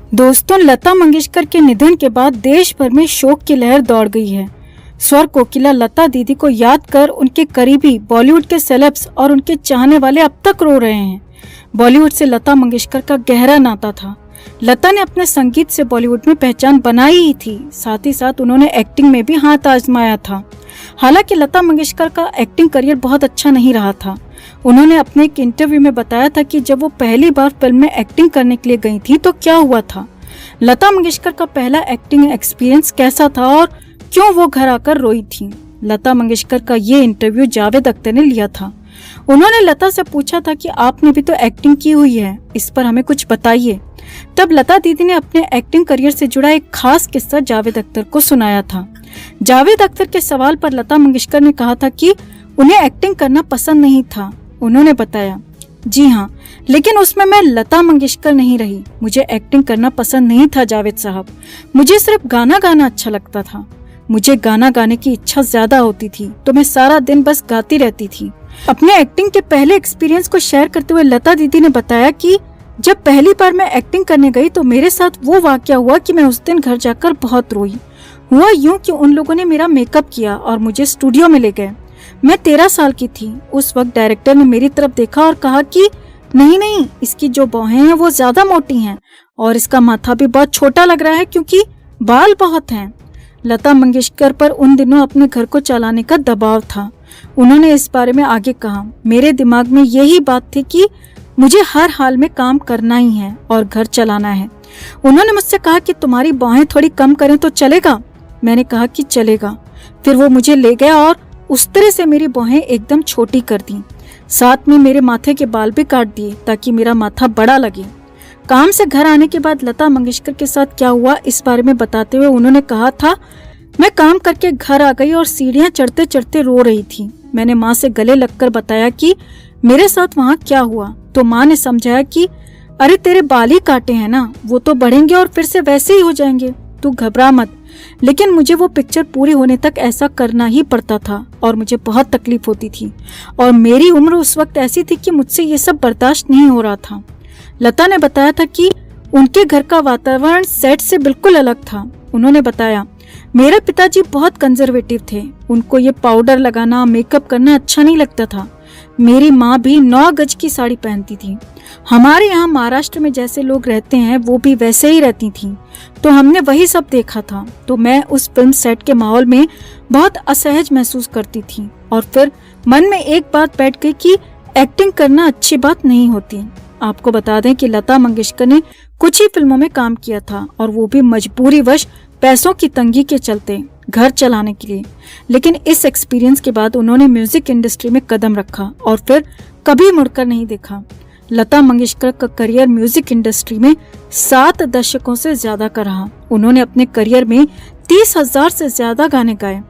दोस्तों, लता मंगेशकर के निधन के बाद देश भर में शोक की लहर दौड़ गई है। स्वर कोकिला लता दीदी को याद कर उनके करीबी बॉलीवुड के सेलेब्स और उनके चाहने वाले अब तक रो रहे हैं। बॉलीवुड से लता मंगेशकर का गहरा नाता था। लता ने अपने संगीत से बॉलीवुड में पहचान बनाई ही थी, साथ ही साथ उन्होंने एक्टिंग में भी हाथ आजमाया था। हालांकि लता मंगेशकर का एक्टिंग करियर बहुत अच्छा नहीं रहा था। उन्होंने अपने एक इंटरव्यू में बताया था कि जब वो पहली बार फिल्म में एक्टिंग करने के लिए गई थी तो क्या हुआ था, लता मंगेशकर का पहला एक्टिंग एक्सपीरियंस कैसा था और क्यों वो घर आकर रोई थी। लता मंगेशकर का ये इंटरव्यू जावेद अख्तर ने लिया था। उन्होंने लता से पूछा था कि आपने भी तो एक्टिंग की हुई है, इस पर हमें कुछ बताइए। तब लता दीदी ने अपने एक्टिंग करियर से जुड़ा एक खास किस्सा जावेद अख्तर को सुनाया था। जावेद अख्तर के सवाल पर लता मंगेशकर ने कहा था कि उन्हें एक्टिंग करना पसंद नहीं था। उन्होंने बताया, जी हाँ, लेकिन उसमें मैं लता मंगेशकर नहीं रही। मुझे एक्टिंग करना पसंद नहीं था जावेद साहब, मुझे सिर्फ गाना गाना अच्छा लगता था। मुझे गाना गाने की इच्छा ज्यादा होती थी तो मैं सारा दिन बस गाती रहती थी। अपने एक्टिंग के पहले एक्सपीरियंस को शेयर करते हुए लता दीदी ने बताया कि जब पहली बार मैं एक्टिंग करने गई तो मेरे साथ वो वाकया हुआ कि मैं उस दिन घर जाकर बहुत रोई। हुआ यूं कि उन लोगों ने मेरा मेकअप किया और मुझे स्टूडियो में ले गए। मैं 13 साल की थी। उस वक्त डायरेक्टर ने मेरी तरफ देखा और कहा कि नहीं, इसकी जो बाहें हैं वो ज्यादा मोटी हैं और इसका माथा भी बहुत छोटा लग रहा है क्योंकि बाल बहुत हैं। लता मंगेशकर पर उन दिनों अपने घर को चलाने का दबाव था। उन्होंने इस बारे में आगे कहा, मेरे दिमाग में यही बात थी कि मुझे हर हाल में काम करना ही है और घर चलाना है। उन्होंने मुझसे कहा कि तुम्हारी बाहें थोड़ी कम करें तो चलेगा। मैंने कहा कि चलेगा। फिर वो मुझे ले गया और उस तरह से मेरी बाहें एकदम छोटी कर दी। साथ में मेरे माथे के बाल भी काट दिए ताकि मेरा माथा बड़ा लगे। काम से घर आने के बाद लता मंगेशकर के साथ क्या हुआ इस बारे में बताते हुए उन्होंने कहा था, मैं काम करके घर आ गई और सीढ़ियां चढ़ते चढ़ते रो रही थी। मैंने माँ से गले लगकर बताया कि मेरे साथ वहाँ क्या हुआ, तो माँ ने समझाया कि अरे तेरे बाल ही काटे हैं ना, वो तो बढ़ेंगे और फिर से वैसे ही हो जाएंगे, तू घबरा मत। लेकिन मुझे वो पिक्चर पूरी होने तक ऐसा करना ही पड़ता था और मुझे बहुत तकलीफ होती थी और मेरी उम्र उस वक्त ऐसी थी कि मुझसे ये सब बर्दाश्त नहीं हो रहा था। लता ने बताया था कि उनके घर का वातावरण सेट से बिल्कुल अलग था। उन्होंने बताया, मेरे पिताजी बहुत कंजर्वेटिव थे, उनको ये पाउडर लगाना, मेकअप करना अच्छा नहीं लगता था। मेरी माँ भी 9 गज की साड़ी पहनती थी। हमारे यहाँ महाराष्ट्र में जैसे लोग रहते हैं वो भी वैसे ही रहती थी, तो हमने वही सब देखा था। तो मैं उस फिल्म सेट के माहौल में बहुत असहज महसूस करती थी और फिर मन में एक बात बैठ गई कि एक्टिंग करना अच्छी बात नहीं होती। आपको बता दें कि लता मंगेशकर ने कुछ ही फिल्मों में काम किया था और वो भी मजबूरीवश पैसों की तंगी के चलते, घर चलाने के लिए। लेकिन इस एक्सपीरियंस के बाद उन्होंने म्यूजिक इंडस्ट्री में कदम रखा और फिर कभी मुड़कर नहीं देखा। लता मंगेशकर का करियर म्यूजिक इंडस्ट्री में 7 दशकों से ज्यादा का रहा। उन्होंने अपने करियर में 30,000 से ज्यादा गाने गाए।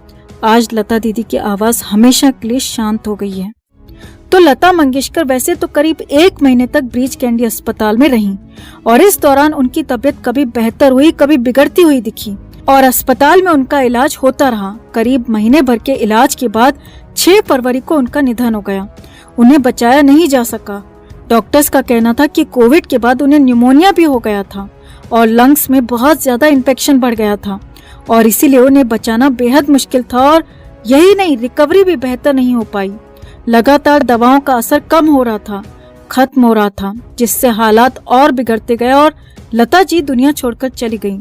आज लता दीदी की आवाज हमेशा के लिए शांत हो गई है। तो लता मंगेशकर वैसे तो करीब 1 महीने तक ब्रीच कैंडी अस्पताल में रहीं और इस दौरान उनकी तबीयत कभी बेहतर हुई, कभी बिगड़ती हुई दिखी और अस्पताल में उनका इलाज होता रहा। करीब महीने भर के इलाज के बाद 6 फरवरी को उनका निधन हो गया। उन्हें बचाया नहीं जा सका। डॉक्टर्स का कहना था कि कोविड के बाद उन्हें न्यूमोनिया भी हो गया था और लंग्स में बहुत ज्यादा इन्फेक्शन बढ़ गया था और इसीलिए उन्हें बचाना बेहद मुश्किल था और यही नहीं, रिकवरी भी बेहतर नहीं हो पाई। लगातार दवाओं का असर कम हो रहा था, खत्म हो रहा था, जिससे हालात और बिगड़ते गए और लता जी दुनिया छोड़कर चली गईं।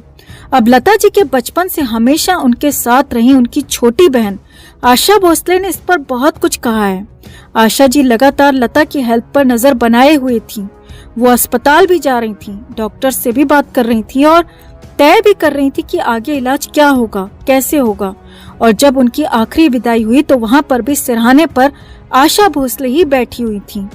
अब लता जी के बचपन से हमेशा उनके साथ रही उनकी छोटी बहन आशा भोसले ने इस पर बहुत कुछ कहा है। आशा जी लगातार लता की हेल्प पर नजर बनाए हुए थी। वो अस्पताल भी जा रही थी, डॉक्टर से भी बात कर रही थी और तय भी कर रही थी कि आगे इलाज क्या होगा, कैसे होगा। और जब उनकी आखिरी विदाई हुई तो वहाँ पर भी सिरहाने पर आशा भोसले ही बैठी हुई थी।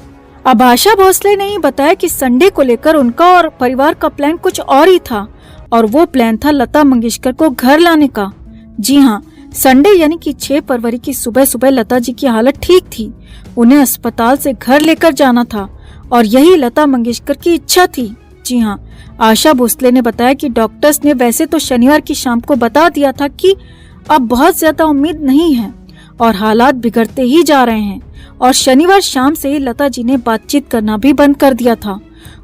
अब आशा भोसले ने ही बताया कि संडे को लेकर उनका और परिवार का प्लान कुछ और ही था और वो प्लान था लता मंगेशकर को घर लाने का। जी हाँ, संडे यानी कि 6 फरवरी की सुबह सुबह लता जी की हालत ठीक थी। उन्हें अस्पताल से घर लेकर जाना था और यही लता मंगेशकर की इच्छा थी। जी हाँ, आशा भोसले ने बताया कि डॉक्टर्स ने वैसे तो शनिवार की शाम को बता दिया था कि अब बहुत ज्यादा उम्मीद नहीं है और हालात बिगड़ते ही जा रहे हैं और शनिवार शाम से ही लता जी ने बातचीत करना भी बंद कर दिया था।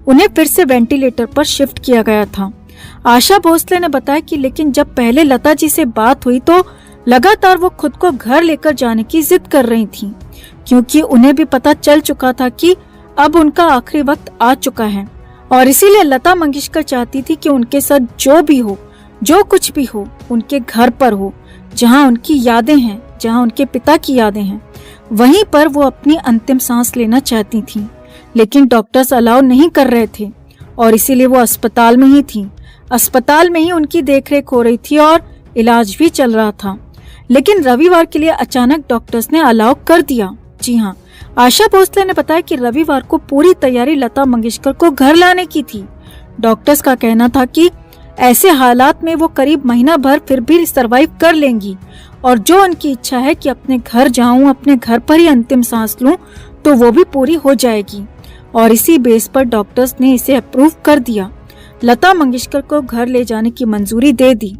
उन्हें फिर से वेंटिलेटर पर शिफ्ट किया गया था। आशा भोसले ने बताया कि लेकिन जब पहले लता जी से बात हुई तो लगातार वो खुद को घर लेकर जाने की जिद कर रही थी, क्योंकि उन्हें भी पता चल चुका था कि अब उनका आखिरी वक्त आ चुका है। और इसीलिए लता मंगेशकर चाहती थी कि उनके साथ जो भी हो, जो कुछ भी हो, उनके घर पर हो, जहां उनकी यादें हैं, जहां उनके पिता की यादें हैं, वहीं पर वो अपनी अंतिम सांस लेना चाहती थी। लेकिन डॉक्टर्स अलाउ नहीं कर रहे थे और इसीलिए वो अस्पताल में ही थी। अस्पताल में ही उनकी देखरेख हो रही थी और इलाज भी चल रहा था। लेकिन रविवार के लिए अचानक डॉक्टर्स ने अलाउ कर दिया। जी हाँ, आशा भोसले ने बताया कि रविवार को पूरी तैयारी लता मंगेशकर को घर लाने की थी। डॉक्टर्स का कहना था कि ऐसे हालात में वो करीब महीना भर फिर भी सरवाइव कर लेंगी और जो उनकी इच्छा है कि अपने घर जाऊं, अपने घर पर ही अंतिम सांस लूं, तो वो भी पूरी हो जाएगी। और इसी बेस पर डॉक्टर्स ने इसे अप्रूव कर दिया। लता मंगेशकर को घर ले जाने की मंजूरी दे दी।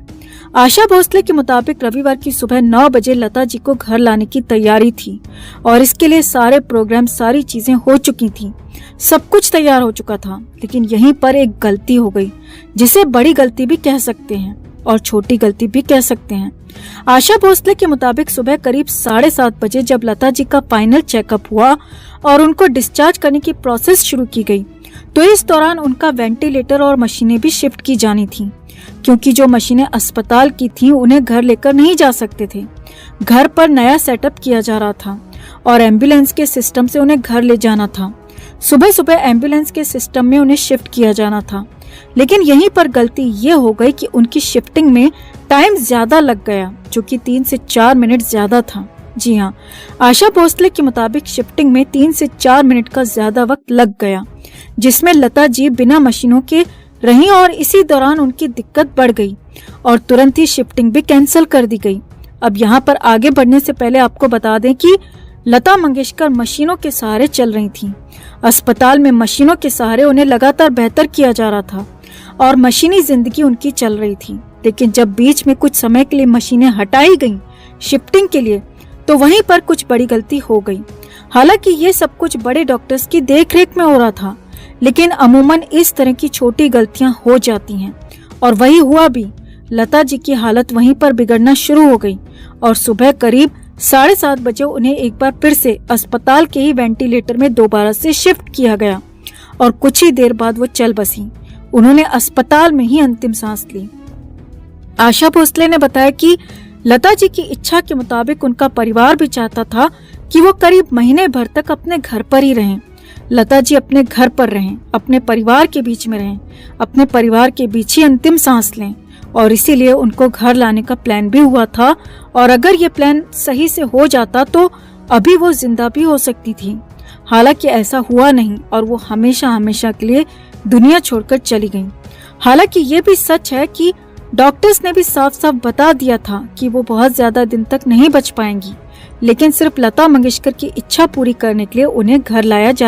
आशा भोसले के मुताबिक रविवार की सुबह 9 बजे लता जी को घर लाने की तैयारी थी और इसके लिए सारे प्रोग्राम, सारी चीजें हो चुकी थी, सब कुछ तैयार हो चुका था। लेकिन यहीं पर एक गलती हो गई, जिसे बड़ी गलती भी कह सकते हैं और छोटी गलती भी कह सकते हैं। आशा भोसले के मुताबिक सुबह करीब 7:30 बजे जब लता जी का फाइनल चेकअप हुआ और उनको डिस्चार्ज करने की प्रोसेस शुरू की गई, तो इस दौरान उनका वेंटिलेटर और मशीनें भी शिफ्ट की जानी थी, क्योंकि जो मशीनें अस्पताल की थीं उन्हें घर लेकर नहीं जा सकते थे। घर पर नया सेटअप किया जा रहा था और एम्बुलेंस के सिस्टम से उन्हें घर ले जाना था। सुबह सुबह एम्बुलेंस के सिस्टम में उन्हें शिफ्ट किया जाना था। लेकिन यहीं पर गलती ये हो गई कि उनकी शिफ्टिंग में टाइम ज्यादा लग गया, जो कि 3 से 4 मिनट ज्यादा था। जी हाँ, आशा भोसले के मुताबिक शिफ्टिंग में 3 से 4 मिनट का ज्यादा वक्त लग गया, जिसमें लता जी बिना मशीनों के रहीं और इसी दौरान उनकी दिक्कत बढ़ गई और तुरंत ही शिफ्टिंग भी कैंसिल कर दी गई। अब यहाँ पर आगे बढ़ने से पहले आपको बता दें कि लता मंगेशकर मशीनों के सहारे चल रही थीं। अस्पताल में मशीनों के सहारे उन्हें लगातार बेहतर किया जा रहा था और मशीनी जिंदगी उनकी चल रही थी। लेकिन जब बीच में कुछ समय के लिए मशीनें हटाई गईं शिफ्टिंग के लिए, तो वहीं पर कुछ बड़ी गलती हो गई। हालांकि ये सब कुछ बड़े डॉक्टर्स की देखरेख में हो रहा था, लेकिन अमूमन इस तरह की छोटी गलतियां हो जाती हैं और वही हुआ भी। लता जी की हालत वहीं पर बिगड़ना शुरू हो गई और सुबह करीब 7:30 बजे उन्हें एक बार फिर से अस्पताल के ही वेंटिलेटर में दोबारा से शिफ्ट किया गया और कुछ ही देर बाद वो चल बसी। उन्होंने अस्पताल में ही अंतिम सांस ली। आशा भोसले ने बताया कि लता जी की इच्छा के मुताबिक उनका परिवार भी चाहता था कि वो करीब महीने भर तक अपने घर पर ही रहें। लता जी अपने घर पर रहें, अपने परिवार के बीच में रहें, अपने परिवार के बीच ही अंतिम सांस लें और इसीलिए उनको घर लाने का प्लान भी हुआ था। और अगर ये प्लान सही से हो जाता तो अभी वो जिंदा भी हो सकती थी। हालांकि ऐसा हुआ नहीं और वो हमेशा हमेशा के लिए दुनिया छोड़कर चली गईं। हालांकि ये भी सच है कि डॉक्टर्स ने भी साफ साफ बता दिया था कि वो बहुत ज्यादा दिन तक नहीं बच पाएंगी, लेकिन सिर्फ लता मंगेशकर की इच्छा पूरी करने के लिए उन्हें घर लाया जा रहा